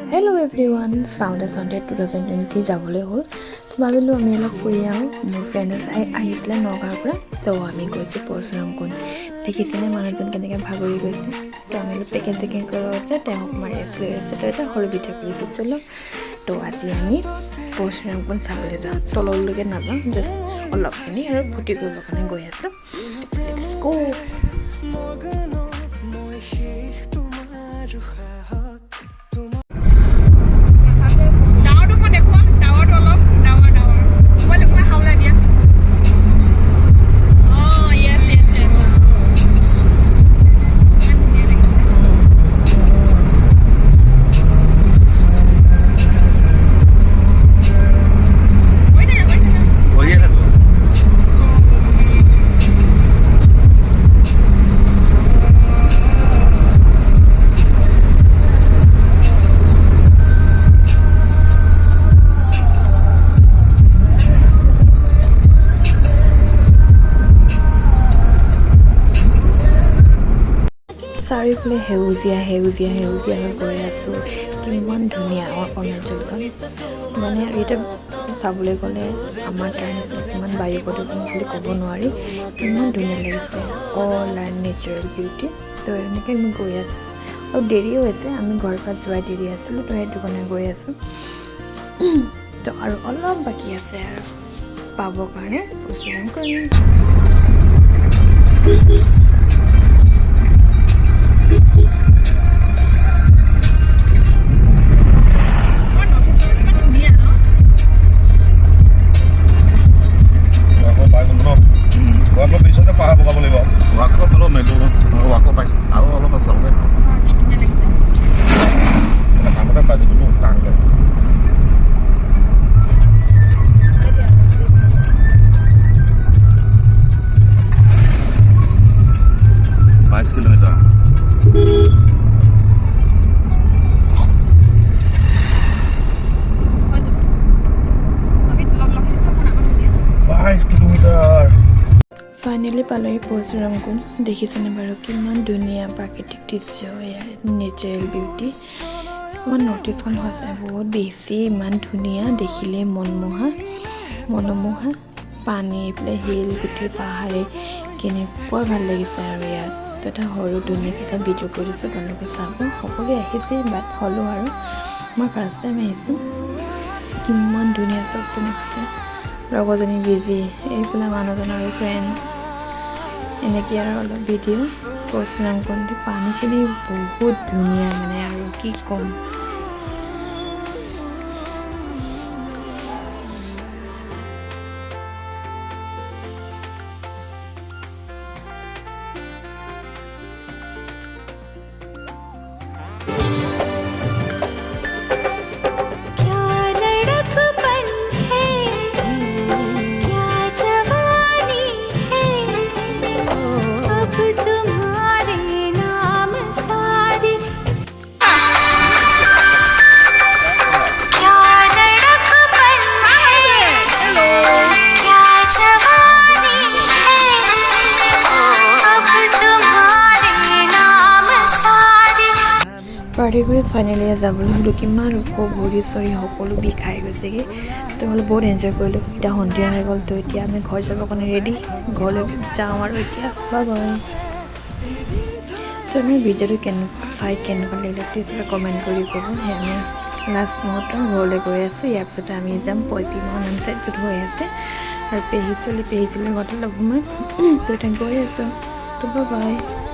Hello everyone, Sunday 2020 যাবলৈ হ'ল ভাবিলোঁ আমি অলপ ফুৰি আহোঁ মোৰ ফ্ৰেণ্ড আহিছিলে নগাঁৱৰ পৰা তো আমি গৈছোঁ পৰশুৰাম কুণ্ড দেখিছেনে মানুহজন কেনেকৈ ভাগৰি গৈছে তো আমি অলপ পেকিং কৰোঁতে তেওঁক মাৰি আছিলে তো এটা সৰু ভিডিঅ' কৰিছোঁ চলো তো আজি আমি পৰশুৰাম কুণ্ড চাবলৈ যাওঁ তললৈকে নাযাওঁ জাষ্ট অলপখিনি আৰু ফূৰ্তি কৰিবৰ কাৰণে গৈ আছোঁ লেটছ গো চাৰিওফালে সেউজীয়া গৈ আছোঁ কিমান ধুনীয়া আমাৰ অৰুণাচলখন মানে আৰু এতিয়া চাবলৈ গ'লে আমাৰ কাৰণে কিমান বায়ু প্ৰদূষণ বুলি ক'ব নোৱাৰি কিমান ধুনীয়া লাগিছে অল এণ্ড নেচাৰেল বিউটি তো এনেকৈ আমি গৈ আছোঁ আৰু দেৰিও হৈছে আমি ঘৰৰ পৰা যোৱাই দেৰি আছিলোঁ তো সেইটো কাৰণে গৈ আছোঁ তো আৰু অলপ বাকী আছে আৰু পাবৰ কাৰণে পৰশুৰাম কুণ্ড ফাইনেলি পালোহি পৰশুৰাম কুণ্ড দেখিছেনে বাৰু কিমান ধুনীয়া প্ৰাকৃতিক দৃশ্য নেচাৰেল বিউটি আমাৰ নৰ্থ ইষ্টখন হৈছে বহুত বেছি ইমান ধুনীয়া দেখিলে মনোমোহা পানী এইফালে শিল গুটি পাহাৰে কেনেকুৱা ভাল লাগিছে আৰু ইয়াত তো এটা সৰু ধুনীয়াকৈ এটা ভিডিঅ' কৰিছোঁ তেওঁলোকে চাব সকলোৱে আহিছে বাট হ'লেও আৰু মই ফাৰ্ষ্ট টাইম আহিছোঁ কিমান ধুনীয়া চাওকচোন লগৰজনী বিজি এইফালে মানুহজন আৰু ফ্ৰেণ্ডছ এনেকৈ আৰু অলপ ভিডিঅ' পৰশুৰাম কুণ্ড পানীখিনি বহুত ধুনীয়া মানে আৰু কি ক'ম পাৰ্টি কৰি ফাইনেলি যাবলৈ হ'লোঁ কিমান ভৰি চৰি সকলো বিষাই গৈছেগৈ তো হ'লে বহুত এনজয় কৰিলোঁ এতিয়া সন্ধিয়া হৈ গ'ল তো এতিয়া আমি ঘৰ যাবৰ কাৰণে ৰেডি ঘৰলৈ যাওঁ আৰু এতিয়া বাই বাই তো আমি ভিডিঅ'টো কেনেকুৱা লাগিলে প্লিজ কমেণ্ট কৰি ক'ব সেই আমি লাষ্ট মুহূৰ্তত ঘৰলৈ গৈ আছোঁ ইয়াৰ পিছতে আমি যাম পইপি মহা নামচাইত য'ত হৈ আছে আৰু পেহী চলি ঘৰতে লগ সোমাই তো এতিয়া গৈ আছোঁ তো বাই